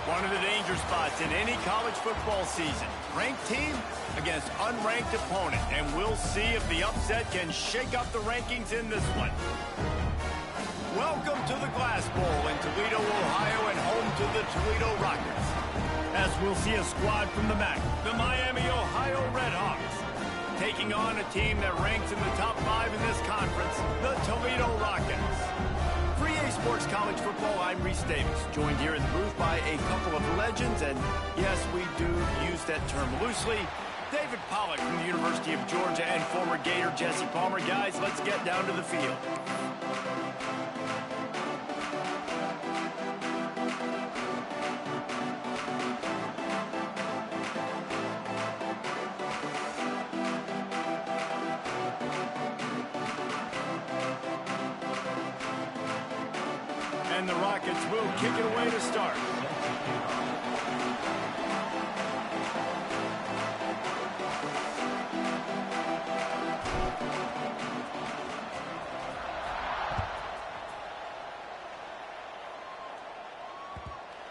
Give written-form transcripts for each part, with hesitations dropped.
One of the danger spots in any college football season. Ranked team against unranked opponent. And we'll see if the upset can shake up the rankings in this one. Welcome to the Glass Bowl in Toledo, Ohio, and home to the Toledo Rockets. As we'll see a squad from the MAC, the Miami, Ohio Redhawks, taking on a team that ranks in the top 5 in this conference, the Toledo Rockets. For EA Sports College Football, I'm Reese Davis, joined here in the booth by a couple of legends, and yes, we do use that term loosely. David Pollack from the University of Georgia and former Gator Jesse Palmer. Guys, let's get down to the field. And the Rockets will kick it away to start.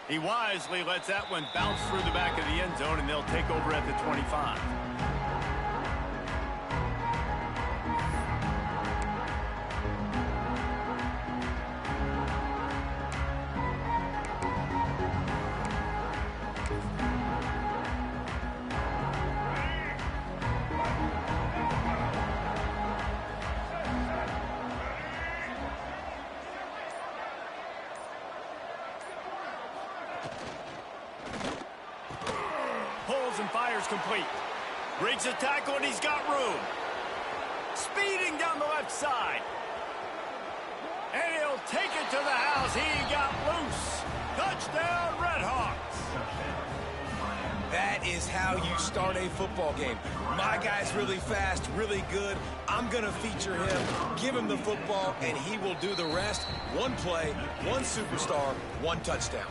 He wisely lets that one bounce through the back of the end zone, and they'll take over at the 25. Pulls and fires complete. Rigs a tackle, and he's got room. Speeding down the left side. And he'll take it to the house. He got loose. Touchdown, Redhawks. That is how you start a football game. My guy's really fast, really good. I'm going to feature him, give him the football, and he will do the rest. One play, one superstar, one touchdown.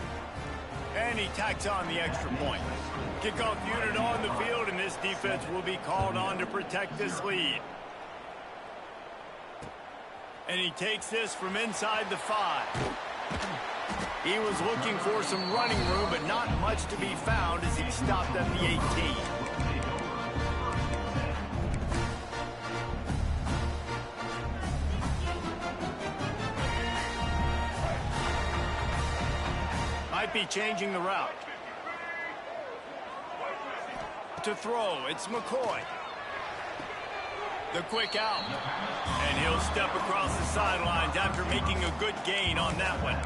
And he tacks on the extra point. Kickoff unit on the field, and this defense will be called on to protect this lead. And he takes this from inside the 5. He was looking for some running room, but not much to be found as he stopped at the 18. Might be changing the route. To throw, it's McCoy. The quick out. And he'll step across the sidelines after making a good gain on that one.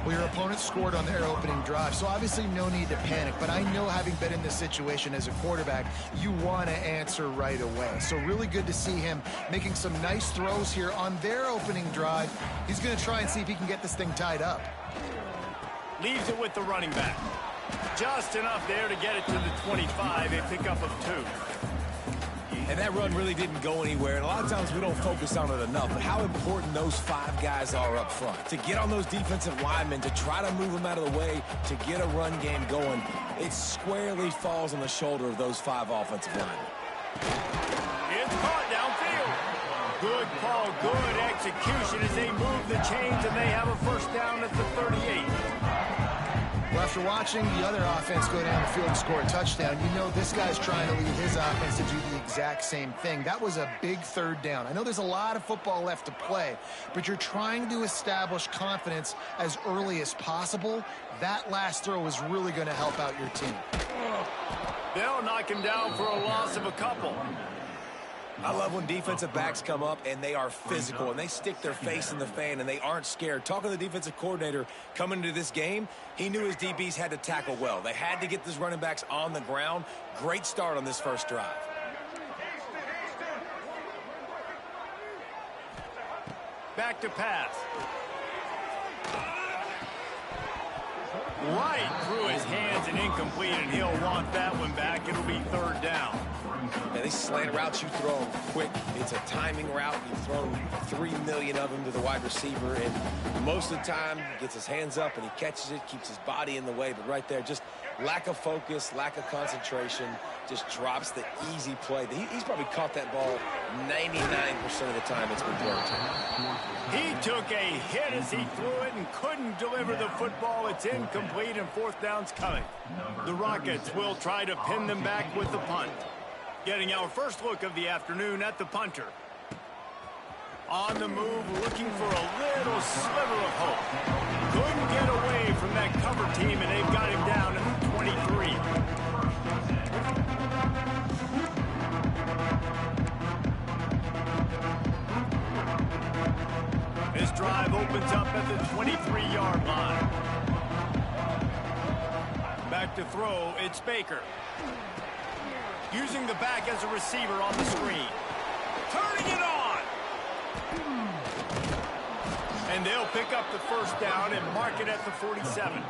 Well, your opponent scored on their opening drive, so obviously no need to panic. But I know, having been in this situation as a quarterback, you want to answer right away. So really good to see him making some nice throws here on their opening drive. He's going to try and see if he can get this thing tied up. Leaves it with the running back. Just enough there to get it to the 25, a pickup of 2. And that run really didn't go anywhere, and a lot of times we don't focus on it enough, but how important those 5 guys are up front. To get on those defensive linemen, to try to move them out of the way, to get a run game going, it squarely falls on the shoulder of those 5 offensive linemen. It's caught downfield. Good call, good execution as they move the chains, and they have a first down at the 38. Well, after watching the other offense go down the field and score a touchdown, you know this guy's trying to lead his offense to do the exact same thing. That was a big third down. I know there's a lot of football left to play, but you're trying to establish confidence as early as possible. That last throw is really going to help out your team. They'll knock him down for a loss of a couple. I love when defensive backs come up and they are physical and they stick their face in the fan and they aren't scared. Talking to the defensive coordinator coming into this game, he knew his DBs had to tackle well. They had to get these running backs on the ground. Great start on this first drive. Back to pass. Right through his hands and incomplete, and he'll want that one back. It'll be third down. Yeah, these slant routes you throw them quick. It's a timing route. You throw 3 million of them to the wide receiver, and most of the time he gets his hands up and he catches it, keeps his body in the way. But right there, just Lack of focus, lack of concentration, just drops the easy play. He's probably caught that ball 99% of the time it's been thrown to him. He took a hit as he threw it and couldn't deliver the football. It's incomplete and fourth down's coming. The Rockets will try to pin them back with the punt. Getting our first look of the afternoon at the punter. On the move, looking for a little sliver of hope. Couldn't get away from that cover team, and they've got him down at the 23. This drive opens up at the 23-yard line. Back to throw, it's Baker. Using the back as a receiver on the screen. Turning it on! And they'll pick up the first down and mark it at the 47.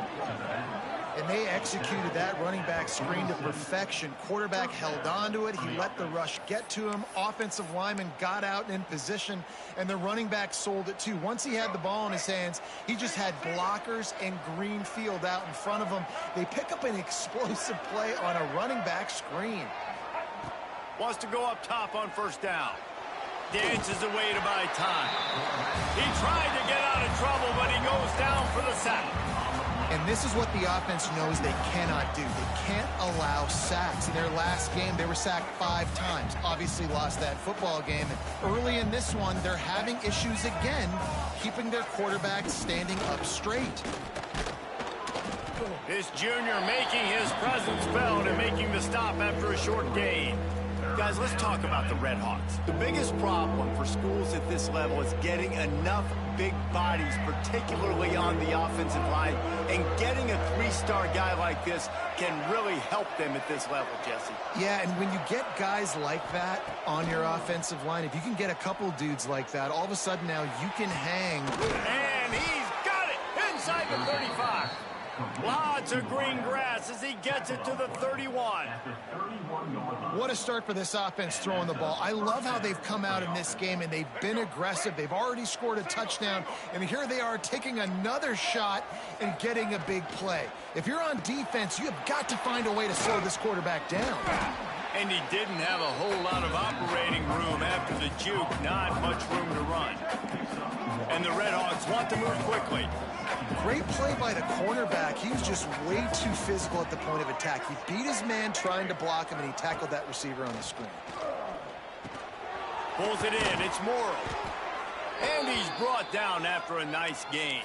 And they executed that running back screen to perfection. Quarterback held on to it. He let the rush get to him. Offensive lineman got out and in position, and the running back sold it too. Once he had the ball in his hands, he just had blockers and green field out in front of him. They pick up an explosive play on a running back screen. Wants to go up top on first down. Dances away to buy time. He tried to get out of trouble, but he goes down for the sack. And this is what the offense knows they cannot do. They can't allow sacks. In their last game, they were sacked 5 times. Obviously lost that football game. And early in this one, they're having issues again, keeping their quarterback standing up straight. This junior making his presence felt and making the stop after a short gain. Guys, let's talk about the Red Hawks. The biggest problem for schools at this level is getting enough big bodies, particularly on the offensive line, and getting a 3-star guy like this can really help them at this level, Jesse. Yeah, and when you get guys like that on your offensive line, if you can get a couple dudes like that, all of a sudden now you can hang. And he's got it inside the 35. Lots of green grass as he gets it to the 31. What a start for this offense throwing the ball. I love how they've come out in this game, and they've been aggressive. They've already scored a touchdown, and here they are taking another shot and getting a big play. If you're on defense, you have got to find a way to slow this quarterback down. And he didn't have a whole lot of operating room after the juke. Not much room to run. And the Red Hawks want to move quickly. Great play by the cornerback. He was just way too physical at the point of attack. He beat his man trying to block him, and he tackled that receiver on the screen. Pulls it in. It's Morrow. And he's brought down after a nice game.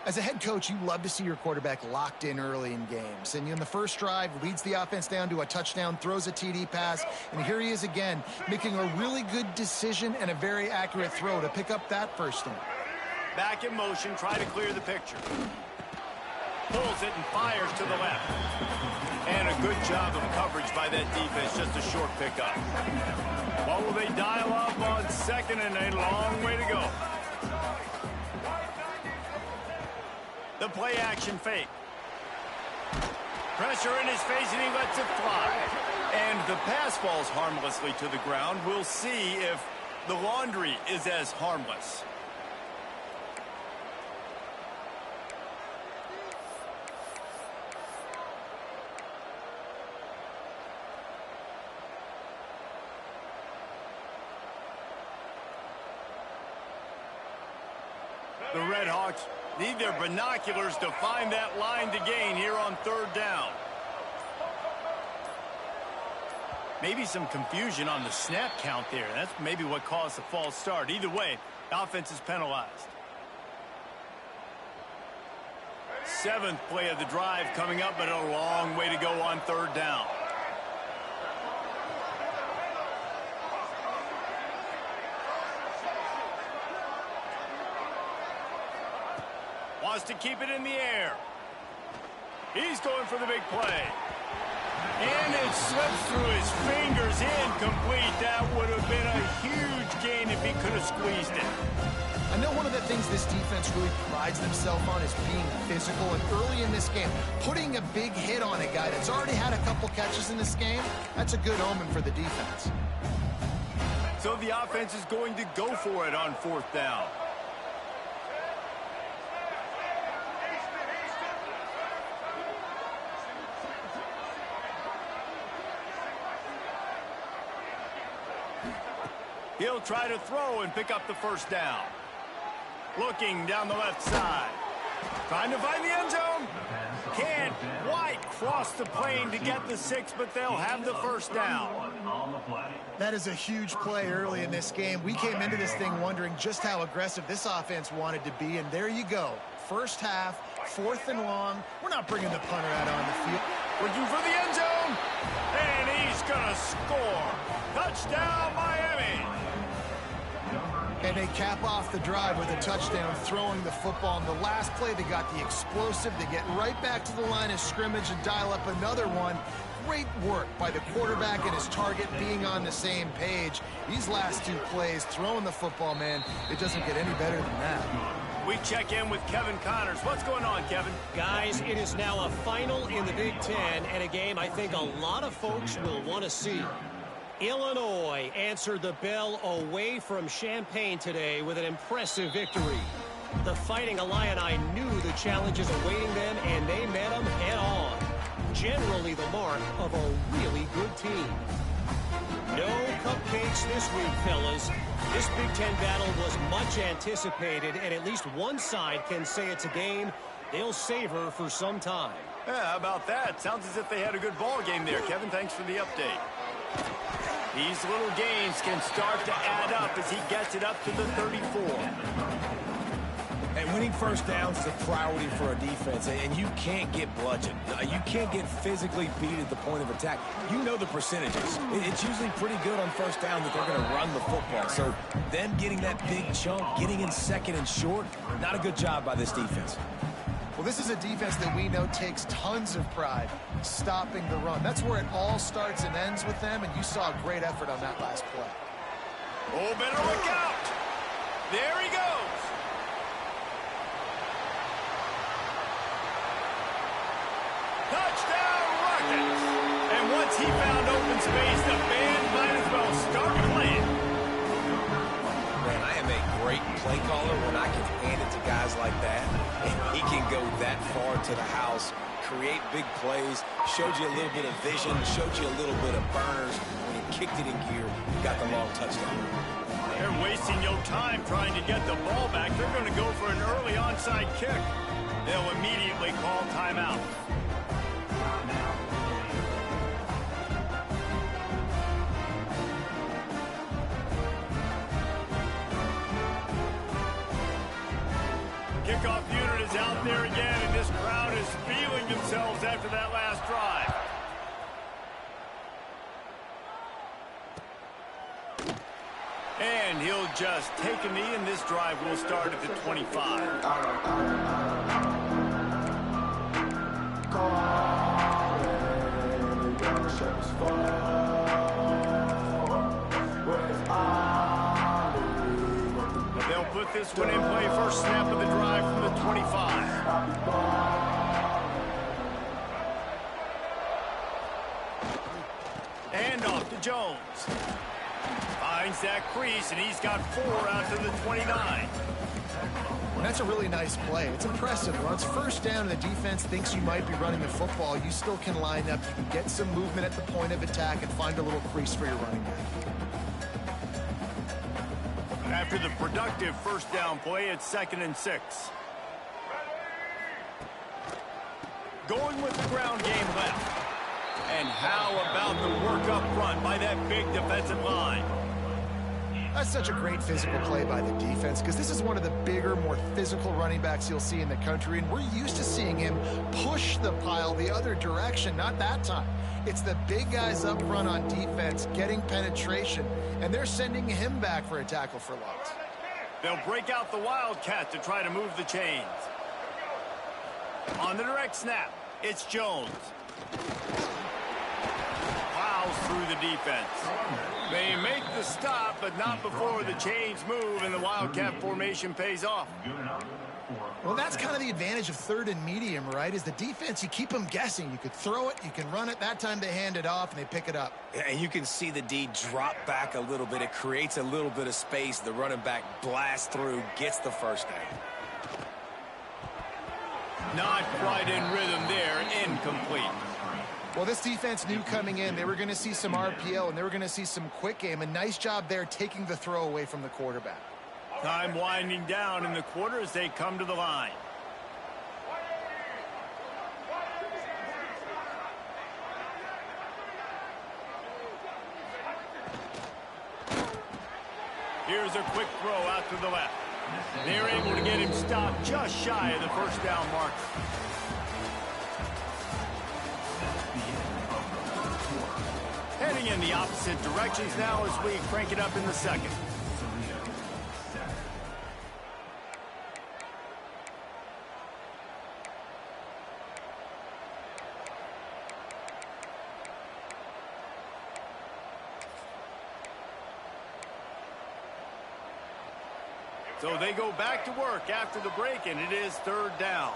As a head coach, you love to see your quarterback locked in early in games. And in the first drive, leads the offense down to a touchdown, throws a TD pass, and here he is again, making a really good decision and a very accurate throw to pick up that first down. Back in motion, try to clear the picture. Pulls it and fires to the left. And a good job of coverage by that defense, just a short pickup. What will they dial up on second and a long way to go? The play action fake. Pressure in his face and he lets it fly. And the pass falls harmlessly to the ground. We'll see if the laundry is as harmless. The Red Hawks need their binoculars to find that line to gain here on third down. Maybe some confusion on the snap count there. That's maybe what caused the false start. Either way, the offense is penalized. 7th play of the drive coming up, but a long way to go on third down. Wants to keep it in the air. He's going for the big play. And it slips through his fingers, incomplete. That would have been a huge gain if he could have squeezed it. I know one of the things this defense really prides themselves on is being physical. And early in this game, putting a big hit on a guy that's already had a couple catches in this game, that's a good omen for the defense. So the offense is going to go for it on fourth down. He'll try to throw and pick up the first down. Looking down the left side. Trying to find the end zone. Can't quite cross the plane to get the 6, but they'll have the first down. That is a huge play early in this game. We came into this thing wondering just how aggressive this offense wanted to be, and there you go. First half, 4th and long. We're not bringing the punter out on the field. Looking for the end zone, and he's going to score. Touchdown, Miami. And they cap off the drive with a touchdown, throwing the football. In the last play, they got the explosive. They get right back to the line of scrimmage and dial up another one. Great work by the quarterback and his target being on the same page. These last 2 plays, throwing the football, man, it doesn't get any better than that. We check in with Kevin Connors. What's going on, Kevin? Guys, it is now a final in the Big Ten, and a game I think a lot of folks will want to see. Illinois answered the bell away from Champaign today with an impressive victory. The Fighting Illini knew the challenges awaiting them, and they met them head-on. Generally the mark of a really good team. No cupcakes this week, fellas. This Big Ten battle was much anticipated, and at least one side can say it's a game they'll savor for some time. Yeah, how about that? Sounds as if they had a good ball game there. Kevin, thanks for the update. These little gains can start to add up as he gets it up to the 34. And winning first downs is a priority for a defense, and you can't get bludgeoned. You can't get physically beat at the point of attack. You know the percentages. It's usually pretty good on first down that they're going to run the football. So them getting that big chunk, getting in second and short, not a good job by this defense. Well, this is a defense that we know takes tons of pride stopping the run. That's where it all starts and ends with them, and you saw a great effort on that last play. Oh, better look out. There he goes. Touchdown, Rockets. And once he found open space, the band might as well start playing. Man, I am a great play caller when I can hand it to guys like that. And he can go that far to the house, create big plays, showed you a little bit of vision, showed you a little bit of burners. When he kicked it in gear, got the long touchdown. They're wasting no time trying to get the ball back. They're going to go for an early onside kick. They'll immediately call timeout. Kickoff unit is out there again, and this crowd is feeling themselves after that last drive. And he'll just take a knee, and this drive will start at the 25. They'll put this one in play. First snap of the drive from the 25. And off to Jones. Finds that crease, and he's got 4 out to the 29. That's a really nice play. It's impressive. Once first down and the defense thinks you might be running the football, you still can line up. You can get some movement at the point of attack and find a little crease for your running back. After the productive first down play, it's 2nd and 6. Going with the ground game left. And how about the work up front by that big defensive line? That's such a great physical play by the defense because this is one of the bigger, more physical running backs you'll see in the country, and we're used to seeing him push the pile the other direction. Not that time. It's the big guys up front on defense getting penetration, and they're sending him back for a tackle for loss. They'll break out the Wildcat to try to move the chains. On the direct snap, it's Jones. Plows through the defense. They make the stop, but not before the chains move and the Wildcat formation pays off. Well, that's kind of the advantage of 3rd and medium, right? Is the defense, you keep them guessing. You could throw it, you can run it. That time they hand it off and they pick it up. And you can see the D drop back a little bit. It creates a little bit of space. The running back blasts through, gets the first down. Not quite in rhythm there, incomplete. Well, this defense knew coming in they were going to see some RPO and they were going to see some quick game. A nice job there taking the throw away from the quarterback. Time winding down in the quarter as they come to the line. Here's a quick throw out to the left. They're able to get him stopped just shy of the first down mark. Heading in the opposite directions now as we crank it up in the second. So they go back to work after the break, and it is third down.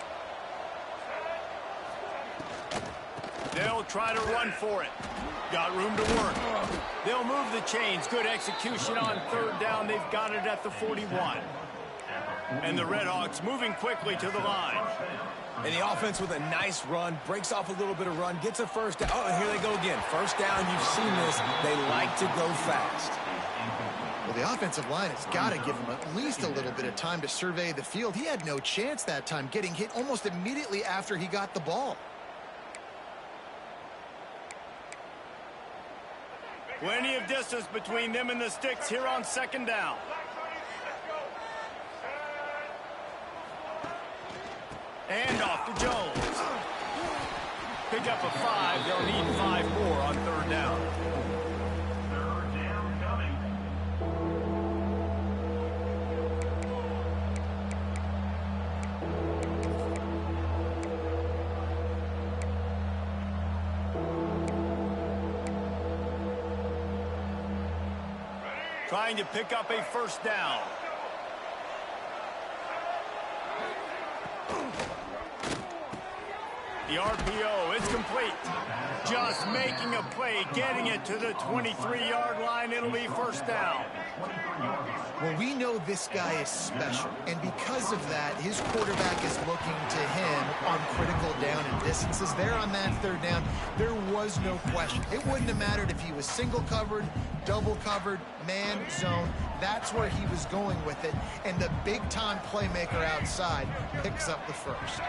They'll try to run for it. Got room to work. They'll move the chains. Good execution on third down. They've got it at the 41. And the Redhawks moving quickly to the line. And the offense with a nice run, breaks off a little bit of run, gets a first down. Oh, and here they go again. First down, you've seen this. They like to go fast. Well, the offensive line has got to give him at least a little bit of time to survey the field. He had no chance that time, getting hit almost immediately after he got the ball. Plenty of distance between them and the sticks here on second down. And off to Jones. Pick up a 5. They'll need 5 more on third down. Trying to pick up a first down. The RPO is complete. Just making a play, getting it to the 23-yard line. It'll be first down. Well, we know this guy is special, and because of that, his quarterback is looking to him on critical down and distances. There on that third down, there was no question. It wouldn't have mattered if he was single covered, double covered, man, zone. That's where he was going with it, and the big-time playmaker outside picks up the first.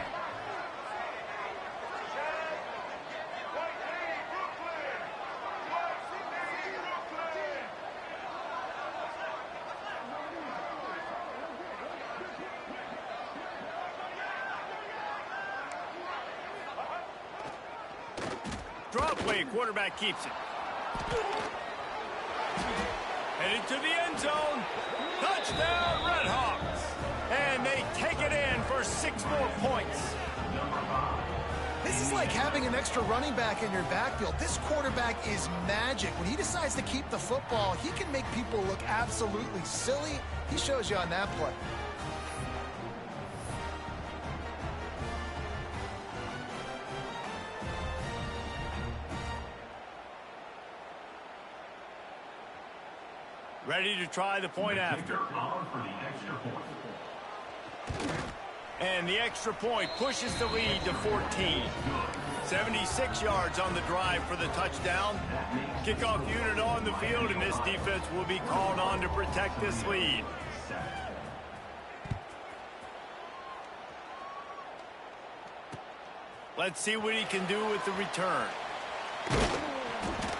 Draw play, quarterback keeps it. Headed to the end zone. Touchdown, Redhawks. And they take it in for 6 more points. This is like having an extra running back in your backfield. This quarterback is magic. When he decides to keep the football, he can make people look absolutely silly. He shows you on that play. Ready to try the point after. And the extra point pushes the lead to 14. 76 yards on the drive for the touchdown. Kickoff unit on the field, and this defense will be called on to protect this lead. Let's see what he can do with the return.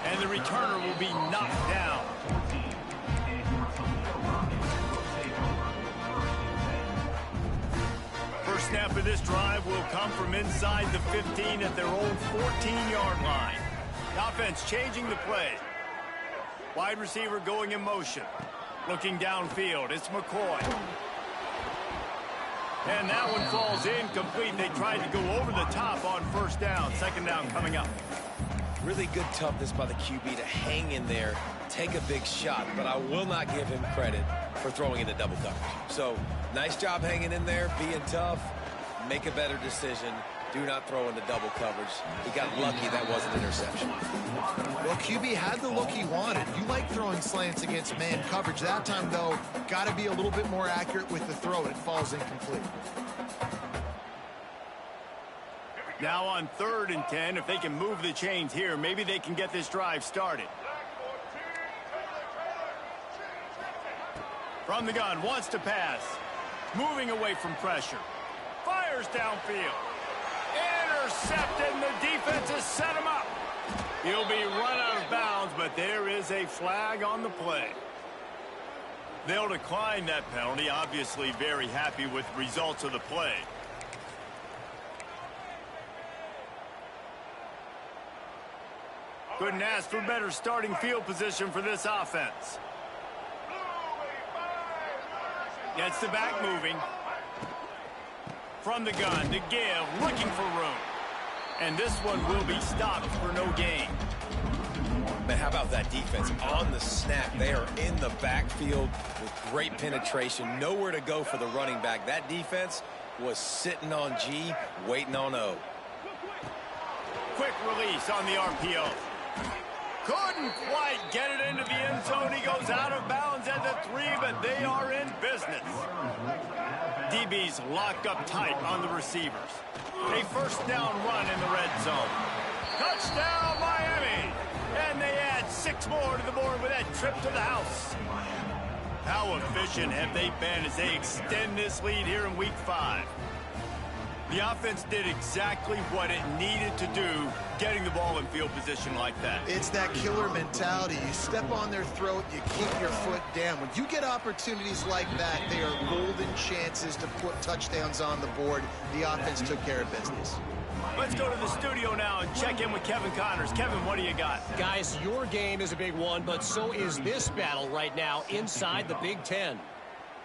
And the returner will be knocked down. First snap of this drive will come from inside the 15 at their own 14-yard line. The offense changing the play. Wide receiver going in motion. Looking downfield, it's McCoy. And that one falls incomplete. They tried to go over the top on first down. Second down coming up. Really good toughness by the QB to hang in there, take a big shot, but I will not give him credit for throwing into double coverage. So, nice job hanging in there, being tough, make a better decision. Do not throw into double coverage. He got lucky that was an interception. Well, QB had the look he wanted. You like throwing slants against man coverage. That time, though, got to be a little bit more accurate with the throw, and it falls incomplete. Now on 3rd and 10, if they can move the chains here, maybe they can get this drive started. From the gun, wants to pass. Moving away from pressure. Fires downfield. Intercepted, and the defense has set him up. He'll be run out of bounds, but there is a flag on the play. They'll decline that penalty, obviously very happy with the results of the play. Couldn't ask for better starting field position for this offense. Gets the back moving. From the gun to give, looking for room. And this one will be stopped for no gain. Man, how about that defense? On the snap, they are in the backfield with great penetration. Nowhere to go for the running back. That defense was sitting on G, waiting on O. Quick release on the RPO. Couldn't quite get it into the end zone. He goes out of bounds at the 3, but they are in business. DB's locked up tight on the receivers. A first down run in the red zone. Touchdown, Miami! And they add 6 more to the board with that trip to the house. How efficient have they been as they extend this lead here in Week 5? The offense did exactly what it needed to do, getting the ball in field position like that. It's that killer mentality. You step on their throat, you keep your foot down. When you get opportunities like that, they are golden chances to put touchdowns on the board. The offense took care of business. Let's go to the studio now and check in with Kevin Connors. Kevin, what do you got? Guys, your game is a big one, but so is this battle right now inside the Big Ten.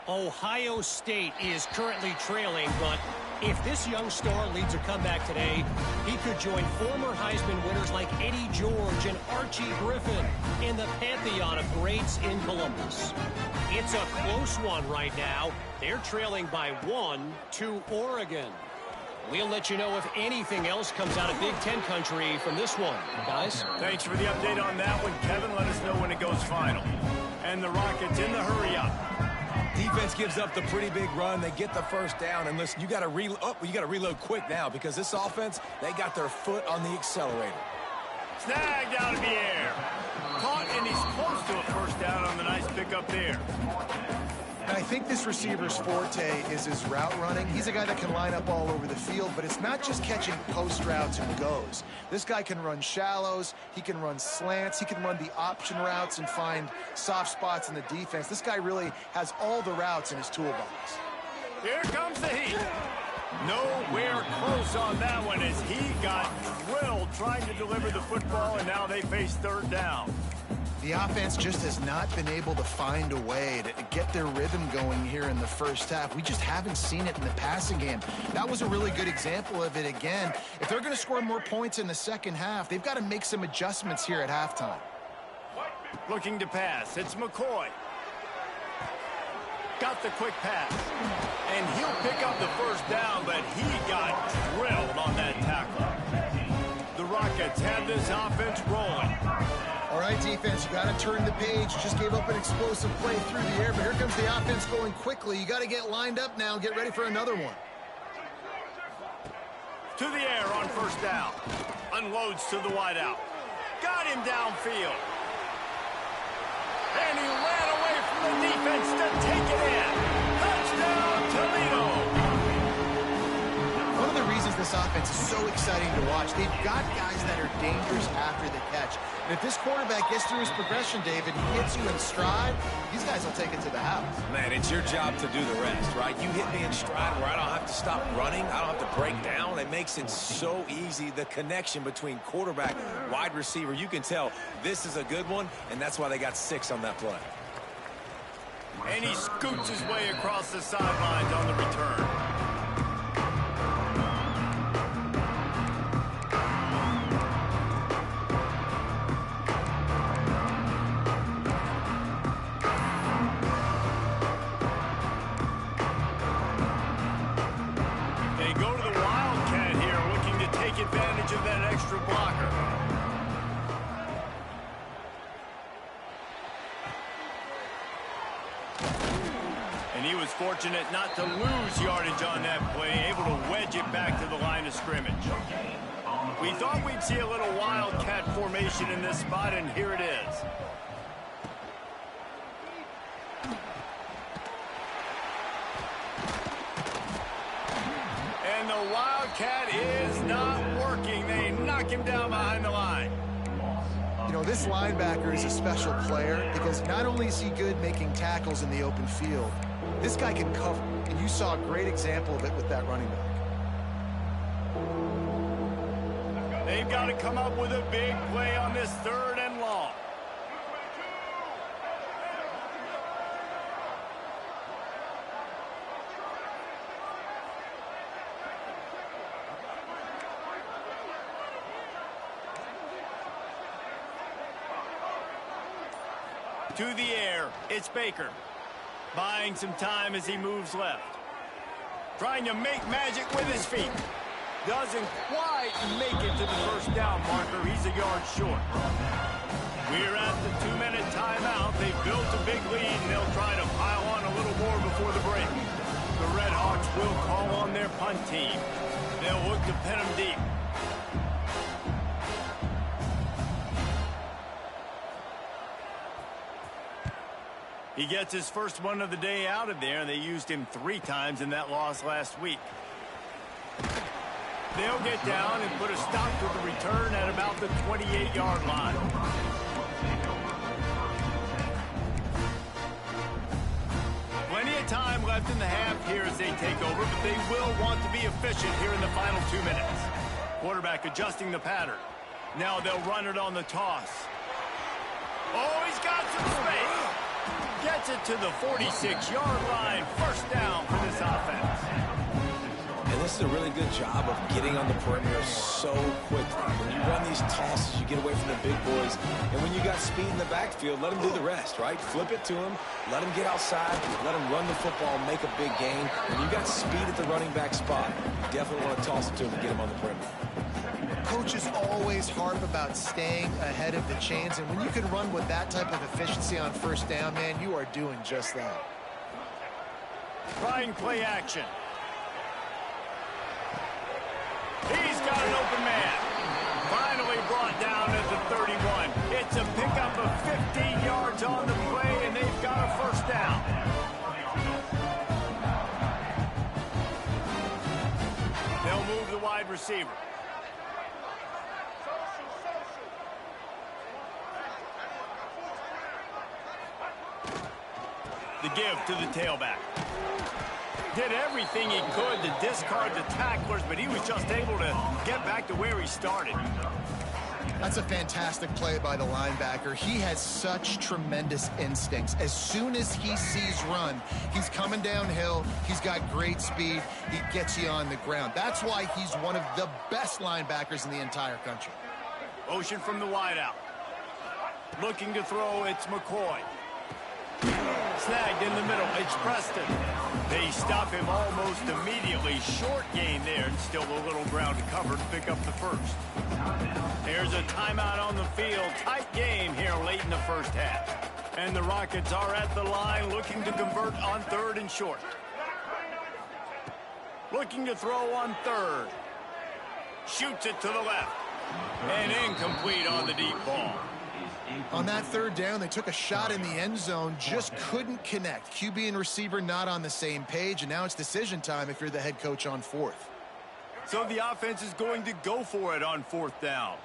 Ohio State is currently trailing, but if this young star leads a comeback today, he could join former Heisman winners like Eddie George and Archie Griffin in the pantheon of greats in Columbus. It's a close one right now. They're trailing by 1 to Oregon. We'll let you know if anything else comes out of Big Ten country from this one, guys. Thanks for the update on that one, Kevin. Let us know when it goes final. And the Rockets in the hurry-up. Defense gives up the pretty big run. They get the first down. And listen, you got to reload quick now because this offense, they got their foot on the accelerator. Snagged out of the air. Caught, and he's close to a first down on the nice pickup there. And I think this receiver's forte is his route running. He's a guy that can line up all over the field, but it's not just catching post routes and goes. This guy can run shallows, he can run slants, he can run the option routes and find soft spots in the defense. This guy really has all the routes in his toolbox. Here comes the heat. Nowhere close on that one as he got drilled trying to deliver the football, and now they face 3rd down. The offense just has not been able to find a way to get their rhythm going here in the first half. We just haven't seen it in the passing game. That was a really good example of it again. If they're going to score more points in the second half, they've got to make some adjustments here at halftime. Looking to pass. It's McCoy. Got the quick pass. And he'll pick up the first down, but he got drilled on that tackle. The Rockets have this offense rolling. All right, defense, you got to turn the page. Just gave up an explosive play through the air, but here comes the offense going quickly. You got to get lined up now and get ready for another one. To the air on first down. Unloads to the wideout. Got him downfield. And he ran away from the defense to take it in. Touchdown, Toledo. One of the reasons this offense is so exciting to watch, they've got guys that are dangerous after the catch. And if this quarterback gets through his progression, David, he hits you in stride, these guys will take it to the house. Man, it's your job to do the rest, right? You hit me in stride where I don't have to stop running. I don't have to break down. It makes it so easy, the connection between quarterback, wide receiver. You can tell this is a good one, and that's why they got 6 on that play. And he scoots his way across the sidelines on the return. Advantage of that extra blocker. And he was fortunate not to lose yardage on that play, able to wedge it back to the line of scrimmage. We thought we'd see a little wildcat formation in this spot, and here it is. And the wildcat is not working. They knock him down behind the line. You know, this linebacker is a special player because not only is he good making tackles in the open field, this guy can cover, and you saw a great example of it with that running back. They've got to come up with a big play on this 3rd and long. To the air, it's Baker. Buying some time as he moves left. Trying to make magic with his feet. Doesn't quite make it to the first down marker. He's a yard short. We're at the 2-minute timeout. They've built a big lead, and they'll try to pile on a little more before the break. The Red Hawks will call on their punt team. They'll look to pin them deep. He gets his first one of the day out of there, and they used him 3 times in that loss last week. They'll get down and put a stop to the return at about the 28-yard line. Plenty of time left in the half here as they take over, but they will want to be efficient here in the final 2 minutes. Quarterback adjusting the pattern. Now they'll run it on the toss. Oh, he's got some space. Gets it to the 46-yard line. First down for this offense. And this is a really good job of getting on the perimeter so quickly. When you run these tosses, you get away from the big boys. And when you got speed in the backfield, let them do the rest, right? Flip it to them. Let them get outside. Let them run the football, make a big gain. When you got speed at the running back spot, you definitely want to toss it to them and get them on the perimeter. Coaches always harp about staying ahead of the chains, and when you can run with that type of efficiency on first down, man, you are doing just that. Trying play action. He's got an open man. Finally brought down at the 31. It's a pickup of 15 yards on the play, and they've got a first down. They'll move the wide receiver. The give to the tailback. Did everything he could to discard the tacklers, but he was just able to get back to where he started. That's a fantastic play by the linebacker. He has such tremendous instincts. As soon as he sees run, he's coming downhill. He's got great speed. He gets you on the ground. That's why he's one of the best linebackers in the entire country. Motion from the wideout. Looking to throw, it's McCoy. Snagged in the middle, it's Preston. They stop him almost immediately. Short gain there, and still a little ground to cover to pick up the first. There's a timeout on the field. Tight game here late in the first half. And the Rockets are at the line looking to convert on 3rd and short. Looking to throw on 3rd. Shoots it to the left. And incomplete on the deep ball. On that 3rd down, they took a shot in the end zone, just couldn't connect. QB and receiver not on the same page, and now it's decision time if you're the head coach on 4th. So the offense is going to go for it on 4th down.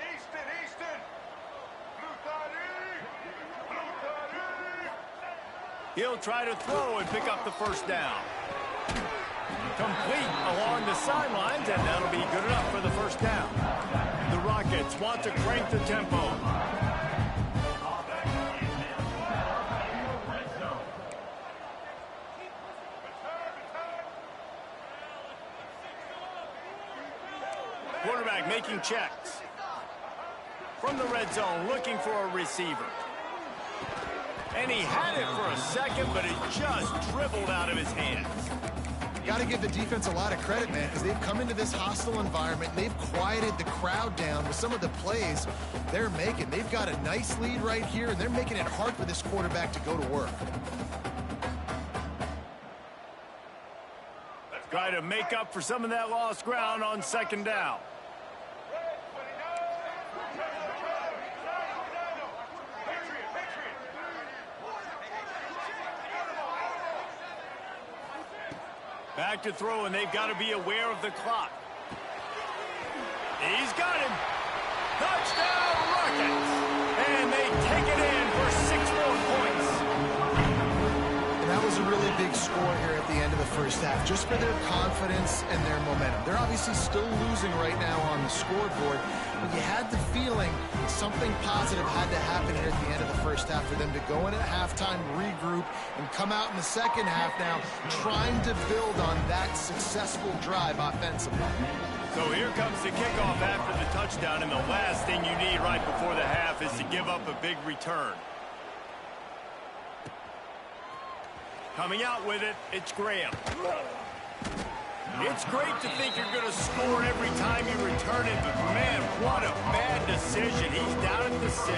He'll try to throw and pick up the first down. Complete along the sidelines, and that'll be good enough for the first down. The Rockets want to crank the tempo. Quarterback making checks. From the red zone, looking for a receiver. And he had it for a second, but it just dribbled out of his hands. Got to give the defense a lot of credit, man, because they've come into this hostile environment. And they've quieted the crowd down with some of the plays they're making. They've got a nice lead right here, and they're making it hard for this quarterback to go to work. Try to make up for some of that lost ground on second down. Back to throw, and they've got to be aware of the clock. He's got him. Touchdown, Rockets. And they take it in for 6 more points. And that was a really big score here at the end of the first half, just for their confidence and their momentum. They're obviously still losing right now on the scoreboard, but you had the feeling something positive had to happen here at the end of the first half for them to go in at halftime, regroup, and come out in the second half now trying to build on that successful drive offensively. So here comes the kickoff after the touchdown, and the last thing you need right before the half is to give up a big return. Coming out with it, it's Graham. It's great to think you're going to score every time you return it, but man, what a bad decision. He's down at the 6.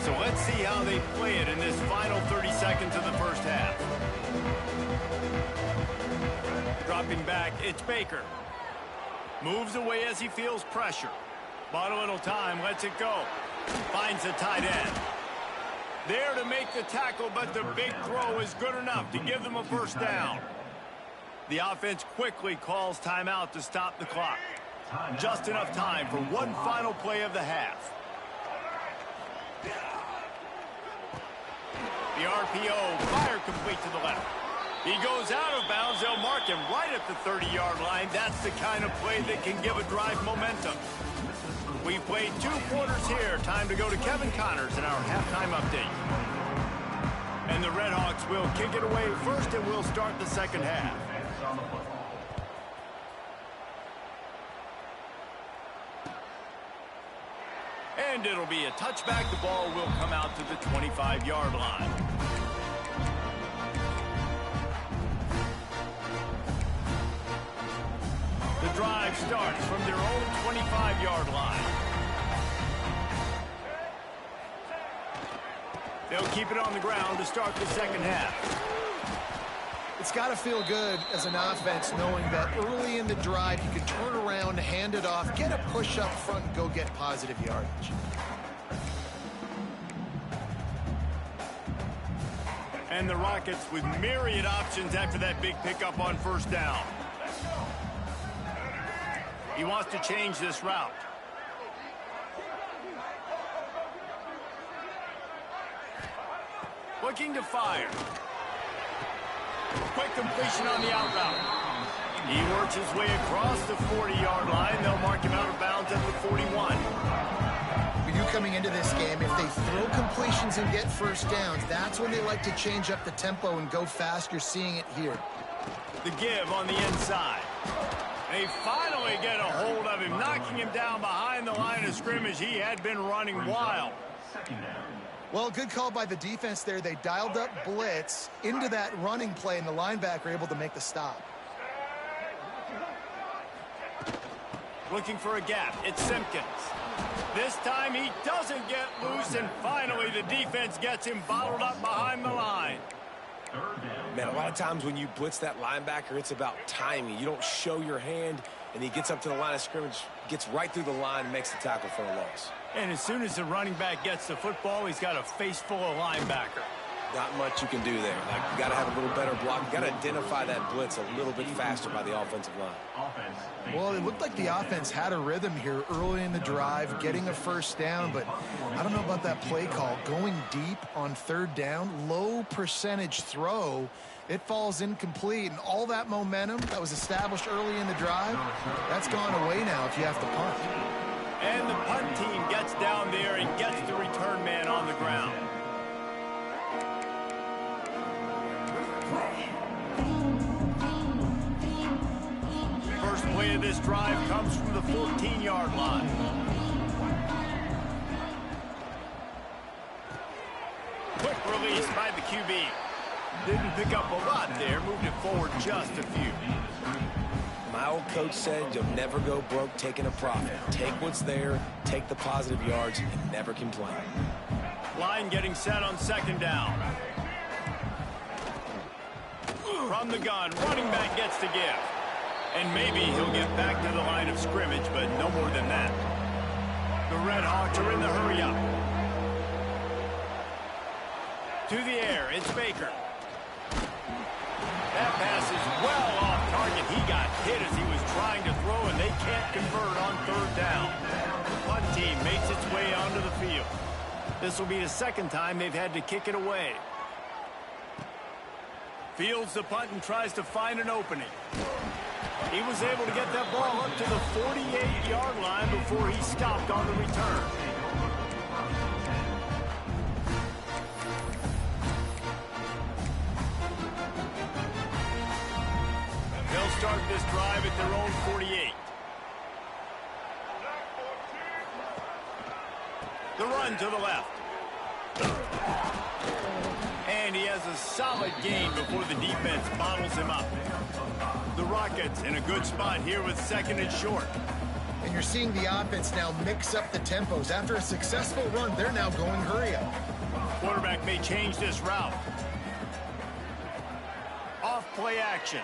So let's see how they play it in this final 30 seconds of the first half. Dropping back, it's Baker. Moves away as he feels pressure. Bought a little time, lets it go. Finds the tight end. There to make the tackle, but the big throw is good enough to give them a first down. The offense quickly calls timeout to stop the clock. Just enough time for one final play of the half. The RPO, fire complete to the left. He goes out of bounds. They'll mark him right at the 30-yard line. That's the kind of play that can give a drive momentum. We've played 2 quarters here. Time to go to Kevin Connors in our halftime update. And the Redhawks will kick it away first, and we'll start the second half. And it'll be a touchback. The ball will come out to the 25-yard line. The drive starts from their own 25-yard line. They'll keep it on the ground to start the second half. It's got to feel good as an offense knowing that early in the drive you can turn around, hand it off, get a push up front, and go get positive yardage. And the Rockets with myriad options after that big pickup on first down. He wants to change this route. Looking to fire. Quick completion on the out route. He works his way across the 40-yard line. They'll mark him out of bounds at the 41. For you coming into this game, if they throw completions and get first downs, that's when they like to change up the tempo and go fast. You're seeing it here. The give on the inside. They finally get a hold of him, knocking him down behind the line of scrimmage. He had been running wild. Well, good call by the defense there. They dialed up blitz into that running play, and the linebacker able to make the stop. Looking for a gap. It's Simpkins. This time he doesn't get loose, and finally the defense gets him bottled up behind the line. Man, a lot of times when you blitz that linebacker, it's about timing. You don't show your hand, and he gets up to the line of scrimmage, gets right through the line, and makes the tackle for a loss. And as soon as the running back gets the football, he's got a face full of linebacker. Not much you can do there. Like, you got to have a little better block. You got to identify that blitz a little bit faster by the offensive line. Well, it looked like the offense had a rhythm here early in the drive, getting a first down, but I don't know about that play call. Going deep on third down, low percentage throw, it falls incomplete, and all that momentum that was established early in the drive, that's gone away now if you have to punt. And the punt team gets down there and gets the return man on the ground. First play of this drive comes from the 14-yard line. Quick release by the QB. Didn't pick up a lot there, moved it forward just a few. My old coach said you'll never go broke taking a profit. Take what's there, take the positive yards, and never complain. line getting set on second down. From the gun, running back gets to give. And maybe he'll get back to the line of scrimmage, but no more than that. The Red Hawks are in the hurry-up. To the air, it's Baker. That pass is well off target. He got hit as he was trying to throw, and they can't convert on third down. The punt team makes its way onto the field. This will be the second time they've had to kick it away. Fields the punt and tries to find an opening. He was able to get that ball up to the 48-yard line before he stopped on the return. They'll start this drive at their own 48. The run to the left. And he has a solid gain before the defense bottles him up. The Rockets in a good spot here with second and short. And you're seeing the offense now mix up the tempos. After a successful run, they're now going hurry up. Quarterback may change this route. Off play action.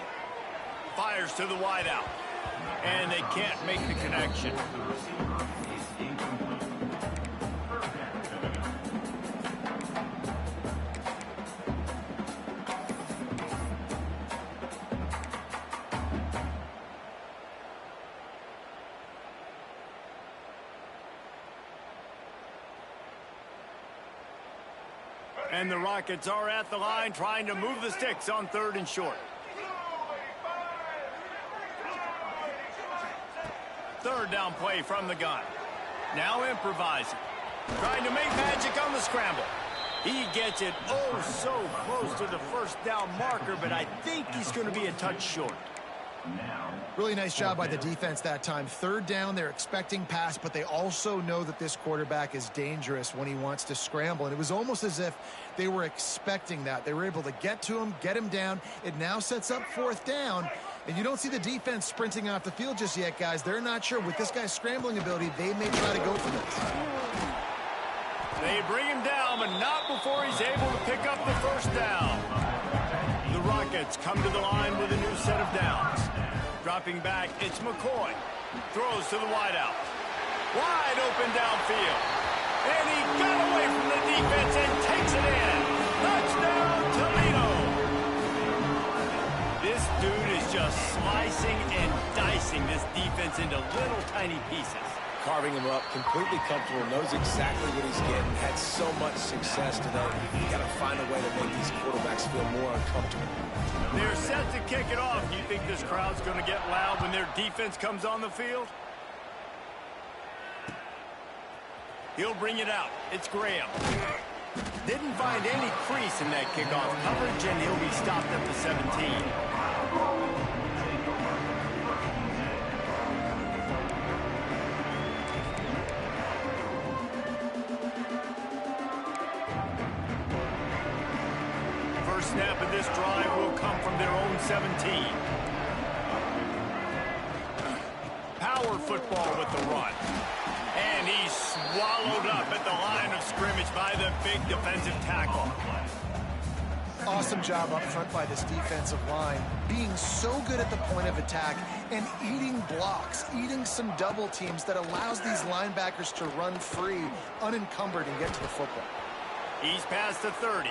Fires to the wideout. And they can't make the connection. And the Rockets are at the line trying to move the sticks on third and short. Third down play from the gun. Now improvising. Trying to make magic on the scramble. He gets it oh so close to the first down marker, but I think he's going to be a touch short. Really nice job by the defense that time. Third down, they're expecting pass, but they also know that this quarterback is dangerous when he wants to scramble. And it was almost as if they were expecting that. They were able to get to him, get him down. It now sets up fourth down. And you don't see the defense sprinting off the field just yet, guys. They're not sure. With this guy's scrambling ability, they may try to go for this. They bring him down, but not before he's able to pick up the first down. The Rockets come to the line with a new set of downs. Dropping back, it's McCoy. Throws to the wideout. Wide open downfield. And he got away from the defense and takes it in. Touchdown, Toledo. This dude is just slicing and dicing this defense into little tiny pieces. Carving him up, completely comfortable, knows exactly what he's getting, had so much success today. You got to find a way to make these quarterbacks feel more uncomfortable. They're set to kick it off. Do you think this crowd's going to get loud when their defense comes on the field? He'll bring it out. It's Graham. Didn't find any crease in that kickoff coverage, and he'll be stopped at the 17. Snap of this drive will come from their own 17. Power football with the run. And he's swallowed up at the line of scrimmage by the big defensive tackle. Awesome job up front by this defensive line, being so good at the point of attack and eating blocks, eating some double teams that allows these linebackers to run free, unencumbered, and get to the football. He's past the 30.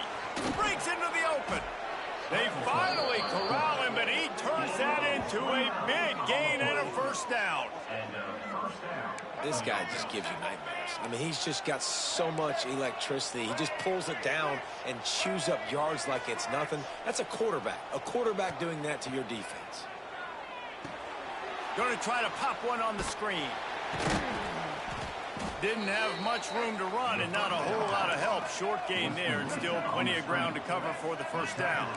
Breaks into the open. They finally corral him, but he turns that into a big gain and a first down. This guy just gives you nightmares. I mean, he's just got so much electricity. He just pulls it down and chews up yards like it's nothing. That's a quarterback doing that to your defense. Going to try to pop one on the screen. Didn't have much room to run and not a whole lot of help. Short gain there and still plenty of ground to cover for the first down.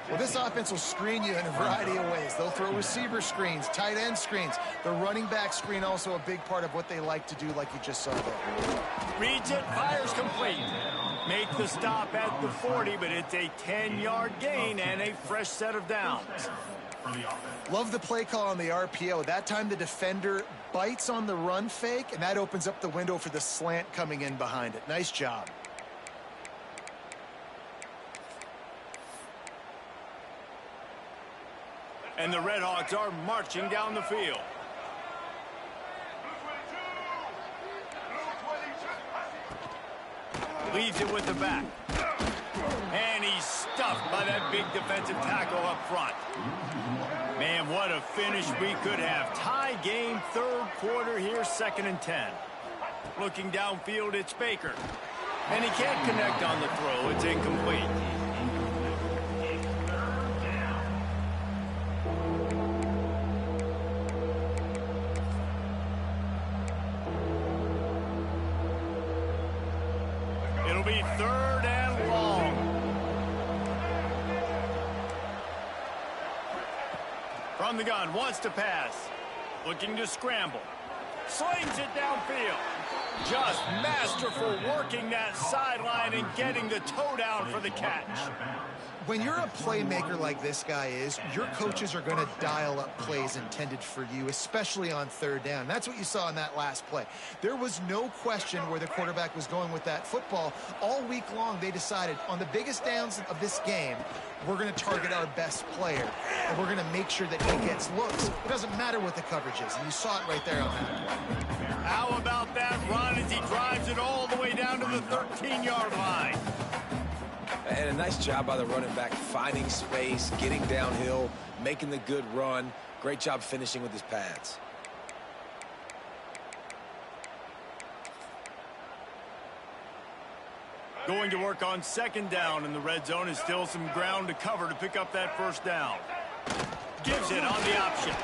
Well, this offense will screen you in a variety of ways. They'll throw receiver screens, tight end screens. The running back screen also a big part of what they like to do, like you just saw there. Reads it, fires complete. Make the stop at the 40, but it's a 10-yard gain and a fresh set of downs. Love the play call on the RPO. That time the defender bites on the run fake, and that opens up the window for the slant coming in behind it. Nice job. And the Redhawks are marching down the field. Leaves it with the back. And he's stuffed by that big defensive tackle up front. Man, what a finish we could have. Tie game, third quarter here, 2nd and 10. Looking downfield, it's Baker. And he can't connect on the throw. It's incomplete. It'll be 3rd and long. From the gun, wants to pass. Looking to scramble. Slings it downfield. Just masterful working that sideline and getting the toe down for the catch. When you're a playmaker like this guy is, your coaches are going to dial up plays intended for you, especially on 3rd down. That's what you saw in that last play. There was no question where the quarterback was going with that football. All week long, they decided on the biggest downs of this game, we're going to target our best player, and we're going to make sure that he gets looks. It doesn't matter what the coverage is, and you saw it right there on that play. How about that run as he drives it all the way down to the 13-yard line? And a nice job by the running back, finding space, getting downhill, making the good run. Great job finishing with his pads. Going to work on 2nd down, and the red zone is still some ground to cover to pick up that 1st down. Gives it on the option.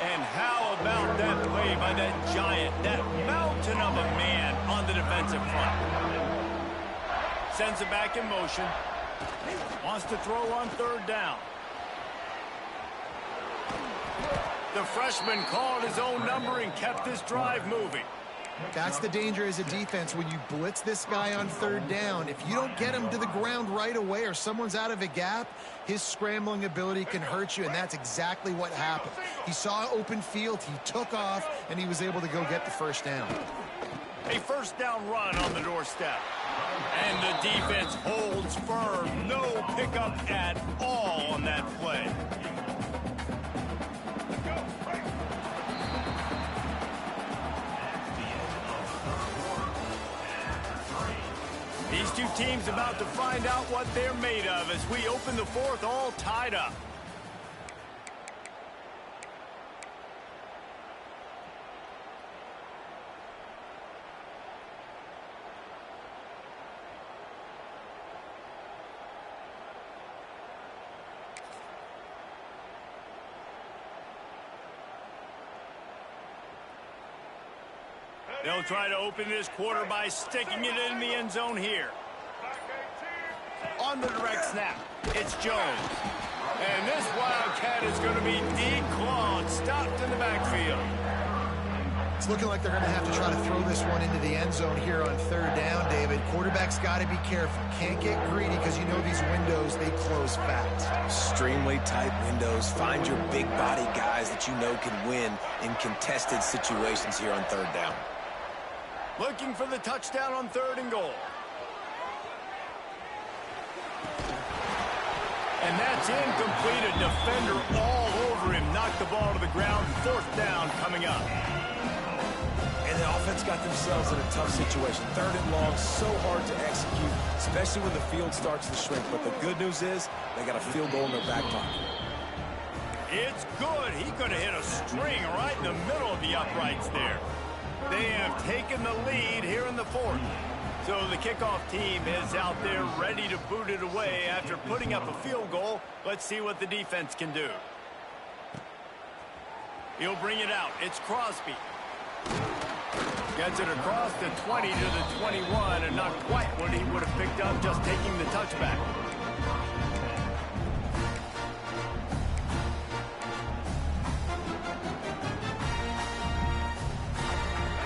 And how about that play by that giant, that mountain of a man on the defensive front? Sends it back in motion. Wants to throw on 3rd down. The freshman called his own number and kept this drive moving. That's the danger as a defense when you blitz this guy on 3rd down. If you don't get him to the ground right away or someone's out of a gap, his scrambling ability can hurt you, and that's exactly what happened. He saw open field, he took off, and he was able to go get the 1st down. A 1st down run on the doorstep. And the defense holds firm. No pickup at all on that play. These two teams about to find out what they're made of as we open the 4th all tied up. They'll try to open this quarter by sticking it in the end zone here. On the direct snap, it's Jones. And this Wildcat is going to be declawed, stopped in the backfield. It's looking like they're going to have to try to throw this one into the end zone here on 3rd down, David. Quarterback's got to be careful. Can't get greedy because you know these windows, they close fast. Extremely tight windows. Find your big body guys that you know can win in contested situations here on 3rd down. Looking for the touchdown on 3rd and goal. And that's incomplete. A defender all over him. Knocked the ball to the ground. 4th down coming up. And the offense got themselves in a tough situation. 3rd and long, so hard to execute, especially when the field starts to shrink. But the good news is they got a field goal in their back pocket. It's good. He could have hit a string right in the middle of the uprights there. They have taken the lead here in the 4th. So the kickoff team is out there ready to boot it away after putting up a field goal. Let's see what the defense can do. He'll bring it out. It's Crosby. Gets it across the 20 to the 21, and not quite what he would have picked up just taking the touchback.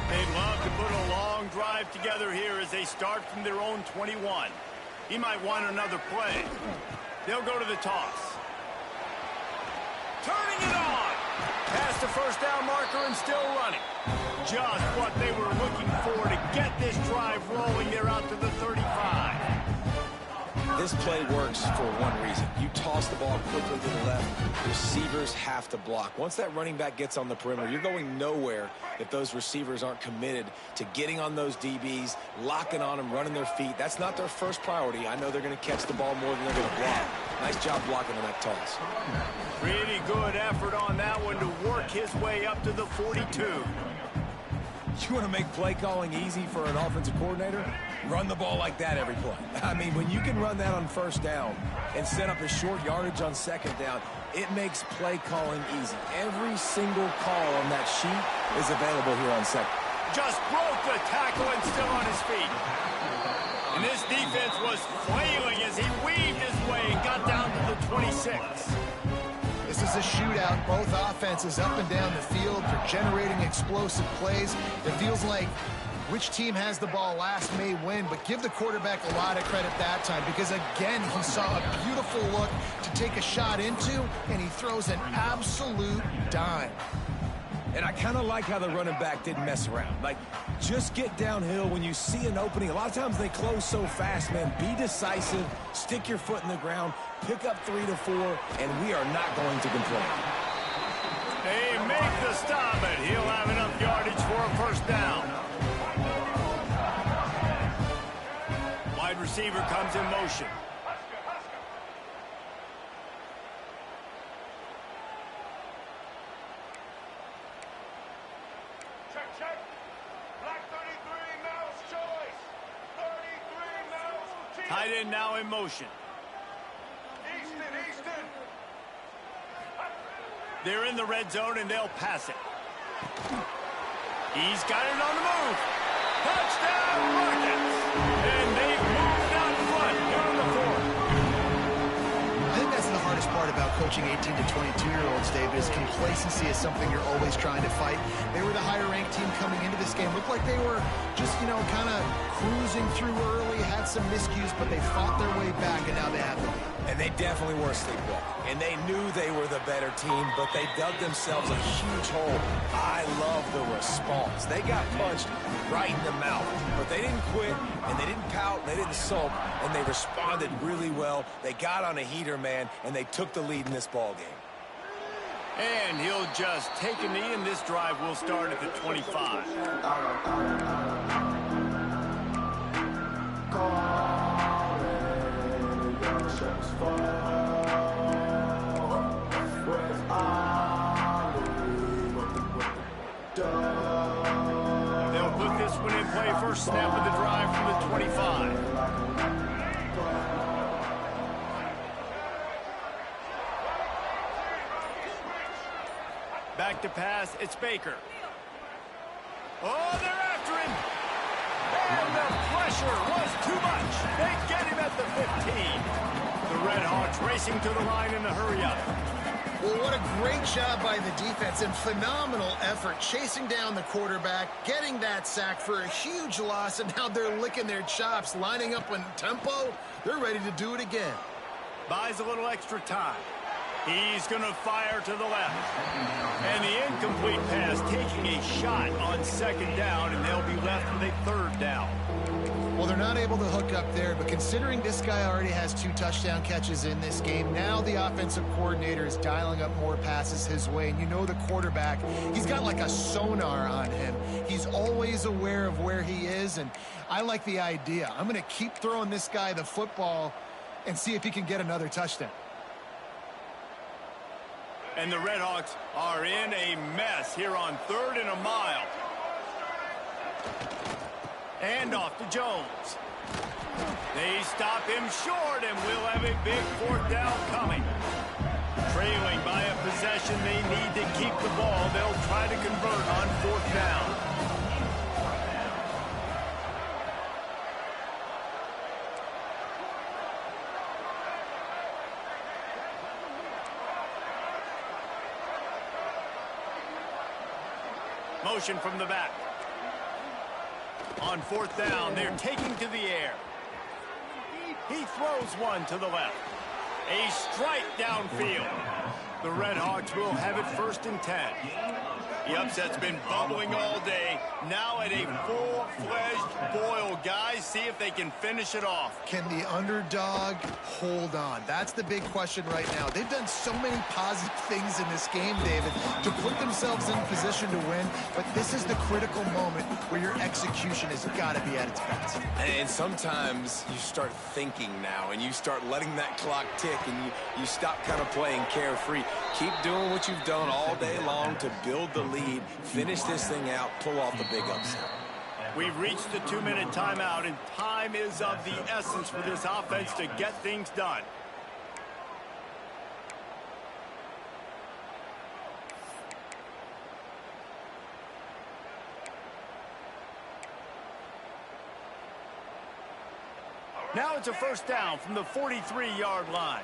They'd love to put a long drive together here as they start from their own 21. He might want another play. They'll go to the toss. Turning it on. Past the 1st down marker and still running. Just what they were looking for to get this drive rolling. They're out to the 35. This play works for one reason. You toss the ball quickly to the left, receivers have to block. Once that running back gets on the perimeter, you're going nowhere if those receivers aren't committed to getting on those DBs, locking on them, running their feet. That's not their first priority. I know they're going to catch the ball more than they're going to block. Nice job blocking on that toss. Pretty good effort on that one to work his way up to the 42. You want to make play calling easy for an offensive coordinator? Run the ball like that every play. I mean, when you can run that on first down and set up a short yardage on second down, it makes play calling easy. Every single call on that sheet is available here on second. Just broke the tackle and still on his feet. And this defense was flailing as he weaved his way and got down to the 26. This is a shootout. Both offenses up and down the field. They're generating explosive plays. It feels like which team has the ball last may win, but give the quarterback a lot of credit that time because, again, he saw a beautiful look to take a shot into, and he throws an absolute dime. And I kind of like how the running back didn't mess around. Like, just get downhill when you see an opening. A lot of times they close so fast, man. Be decisive, stick your foot in the ground, pick up 3 to 4, and we are not going to complain. They make the stop, and he'll have enough yardage for a first down. Wide receiver comes in motion. Check. Black 33, Mel's choice. 33, Mel's team. Tight end now in motion. Easton. They're in the red zone, and they'll pass it. He's got it on the move. Touchdown, Rockets. And they've moved out front here on the 4th. I think that's the hardest part about coaching 18 to 22-year-olds, David, is complacency is something you're always trying to fight. They were the higher-ranked team coming into this game. Looked like they were just, kind of cruising through early, had some miscues, but they fought their way back, and now they have the lead. And they definitely were sleepwalking. And they knew they were the better team, but they dug themselves a huge hole. I love the response. They got punched right in the mouth, but they didn't quit, and they didn't pout, and they didn't sulk, and they responded really well. They got on a heater, man, and they took the lead in this ball game. And he'll just take a knee, and this drive will start at the 25. They'll put this one in play. First snap of the drive from the 25. Back to pass. It's Baker. Oh, they're after him. And the pressure was too much. They get him at the 15. The Red Hawks racing to the line in a hurry up. Well, what a great job by the defense and phenomenal effort chasing down the quarterback, getting that sack for a huge loss, and now they're licking their chops, lining up in tempo. They're ready to do it again. Buys a little extra time. He's going to fire to the left. And the incomplete pass taking a shot on second down, and they'll be left with a third down. Well, they're not able to hook up there, but considering this guy already has 2 touchdown catches in this game, now the offensive coordinator is dialing up more passes his way. And you know the quarterback, he's got like a sonar on him. He's always aware of where he is, and I like the idea. I'm going to keep throwing this guy the football and see if he can get another touchdown. And the Red Hawks are in a mess here on 3rd and a mile. And off to Jones. They stop him short, and we'll have a big 4th down coming. Trailing by a possession, they need to keep the ball. They'll try to convert on 4th down. Motion from the back. On 4th down, they're taking to the air. He throws one to the left. A strike downfield. The Red Hawks will have it 1st and 10. The upset's been bubbling all day. Now at a full-fledged boil. Guys, see if they can finish it off. Can the underdog hold on? That's the big question right now. They've done so many positive things in this game, David, to put themselves in position to win, but this is the critical moment where your execution has got to be at its best. And sometimes you start thinking now, and you start letting that clock tick, and you stop kind of playing carefree. Keep doing what you've done all day long to build the lead, finish this thing out, pull off the big upset. We've reached the 2-minute timeout, and time is of the essence for this offense to get things done. Now it's a 1st down from the 43-yard line.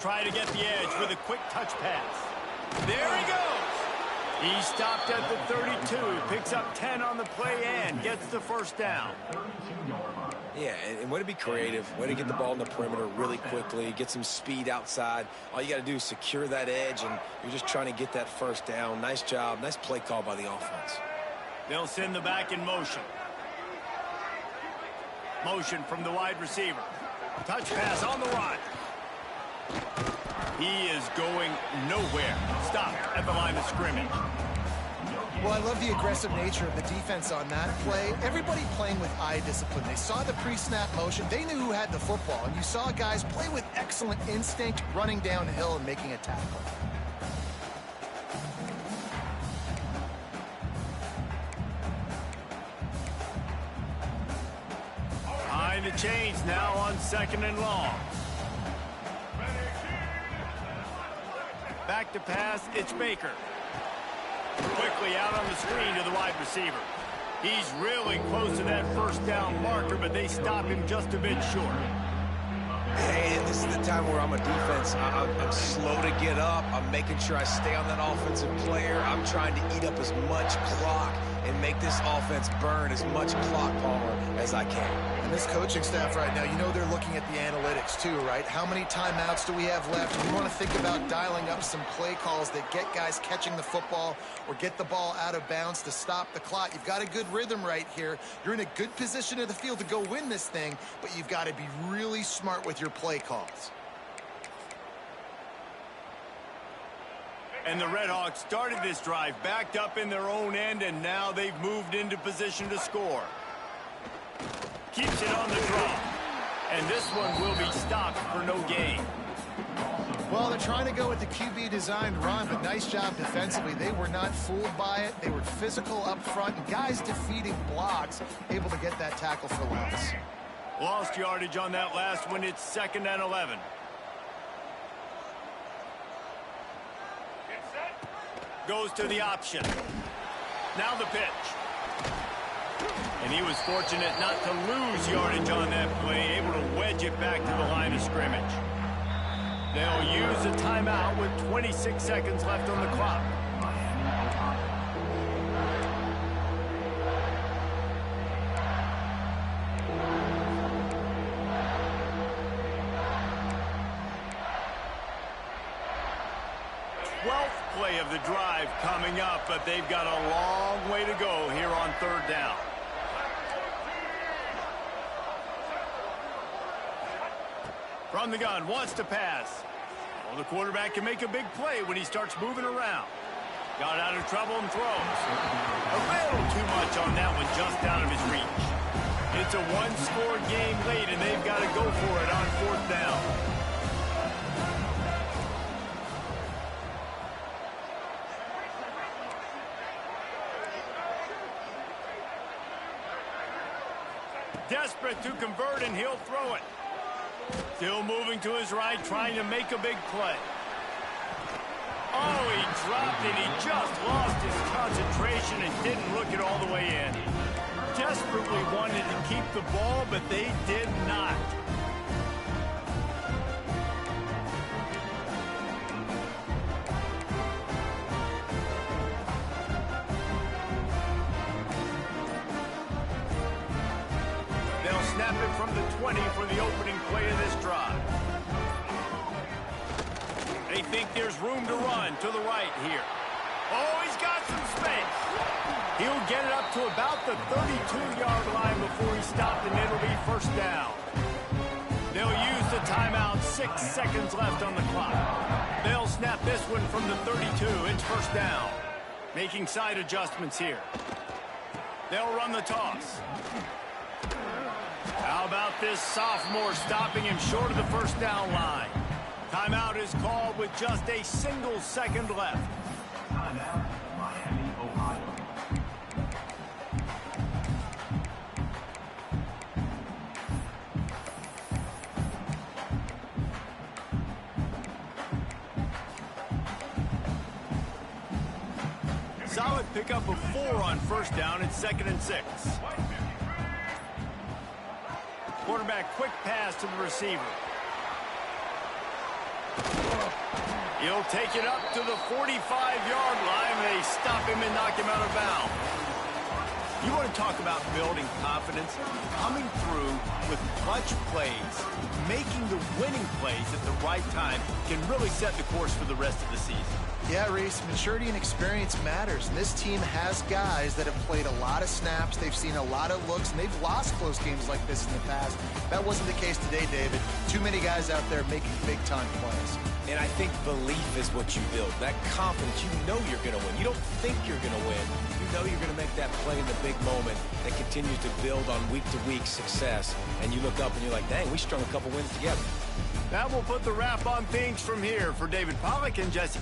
Try to get the edge with a quick touch pass. There he goes. He stopped at the 32, picks up 10 on the play and gets the 1st down. Yeah, and way to be creative, way to get the ball in the perimeter really quickly, get some speed outside. All you got to do is secure that edge, and you're just trying to get that 1st down. Nice job, nice play call by the offense. They'll send the back in motion. Motion from the wide receiver. Touch pass on the run. He is going nowhere. Stop at the line of scrimmage. Well, I love the aggressive nature of the defense on that play. Everybody playing with eye discipline. They saw the pre-snap motion. They knew who had the football. And you saw guys play with excellent instinct, running downhill and making a tackle. Behind the chains now on 2nd and long. Back to pass, it's Baker. Quickly out on the screen to the wide receiver. He's really close to that 1st down marker, but they stop him just a bit short. Hey, this is the time where I'm a defense. I'm slow to get up. I'm making sure I stay on that offensive player. I'm trying to eat up as much clock and make this offense burn as much clock, Palmer, as I can. And this coaching staff right now, you know they're looking at the analytics too, right? How many timeouts do we have left? We want to think about dialing up some play calls that get guys catching the football or get the ball out of bounds to stop the clock. You've got a good rhythm right here. You're in a good position of the field to go win this thing, but you've got to be really smart with your play calls. And the Red Hawks started this drive backed up in their own end, and now they've moved into position to score. Keeps it on the draw. And this one will be stopped for no gain. Well, they're trying to go with the QB-designed run, but nice job defensively. They were not fooled by it. They were physical up front, and guys defeating blocks, able to get that tackle for loss. Lost yardage on that last one. It's 2nd and 11. Goes to the option. Now the pitch. And he was fortunate not to lose yardage on that play, able to wedge it back to the line of scrimmage. They'll use a timeout with 26 seconds left on the clock. Play of the drive coming up, but they've got a long way to go here on 3rd down. From the gun, wants to pass. Well, the quarterback can make a big play when he starts moving around. Got out of trouble and throws. A little too much on that one, just out of his reach. It's a one-score game late, and they've got to go for it on 4th down. Desperate to convert, and he'll throw it. Still moving to his right, trying to make a big play. Oh, he dropped it. He just lost his concentration and didn't look it all the way in. Desperately wanted to keep the ball, but they did not. Snap it from the 20 for the opening play of this drive. They think there's room to run to the right here. Oh, he's got some space. He'll get it up to about the 32-yard line before he stopped, and it'll be first down. They'll use the timeout, 6 seconds left on the clock. They'll snap this one from the 32. It's first down. Making side adjustments here. They'll run the toss. How about this sophomore stopping him short of the first down line? Timeout is called with just a single second left. Timeout, Miami, Ohio. Solid pickup of 4 on first down. It's 2nd and 6. Quarterback quick pass to the receiver. He'll take it up to the 45-yard line. They stop him and knock him out of bounds. You want to talk about building confidence? Coming through with clutch plays, making the winning plays at the right time can really set the course for the rest of the season. Yeah, Reese, maturity and experience matters, and this team has guys that have played a lot of snaps, they've seen a lot of looks, and they've lost close games like this in the past. That wasn't the case today, David. Too many guys out there making big-time plays. And I think belief is what you build. That confidence, you know you're going to win. You don't think you're going to win. You know you're going to make that play in the big moment that continues to build on week-to-week success. And you look up and you're like, dang, we strung a couple wins together. That will put the wrap on things from here. For David Pollack and Jesse